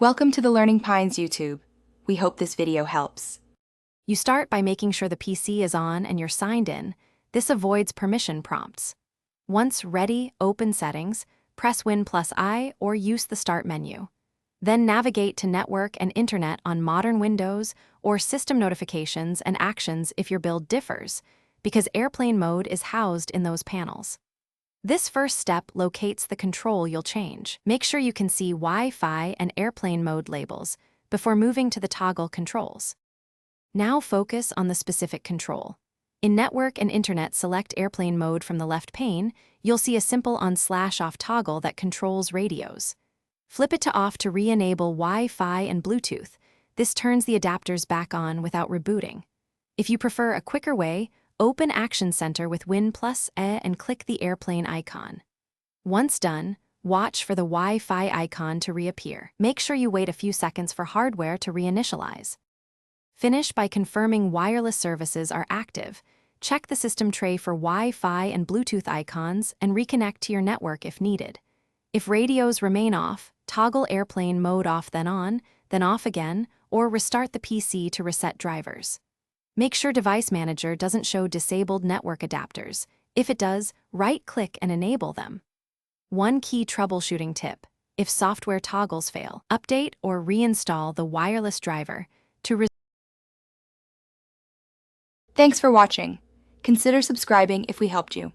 Welcome to the Learning Pines YouTube. We hope this video helps. You start by making sure the PC is on and you're signed in. This avoids permission prompts. Once ready, open Settings, press Win+I or use the Start menu. Then navigate to Network and Internet on modern Windows or System Notifications and Actions if your build differs, because Airplane Mode is housed in those panels. This first step locates the control you'll change. Make sure you can see Wi-Fi and Airplane Mode labels before moving to the toggle controls. Now focus on the specific control. In Network and Internet, select Airplane Mode from the left pane. You'll see a simple on/off toggle that controls radios. Flip it to off to re-enable Wi-Fi and Bluetooth. This turns the adapters back on without rebooting. If you prefer a quicker way, open Action Center with Win+E and click the airplane icon. Once done, watch for the Wi-Fi icon to reappear. Make sure you wait a few seconds for hardware to reinitialize. Finish by confirming wireless services are active. Check the system tray for Wi-Fi and Bluetooth icons and reconnect to your network if needed. If radios remain off, toggle Airplane Mode off then off again, or restart the PC to reset drivers. Make sure Device Manager doesn't show disabled network adapters. If it does, right-click and enable them. One key troubleshooting tip: if software toggles fail, update or reinstall the wireless driver to Thanks for watching. Consider subscribing if we helped you.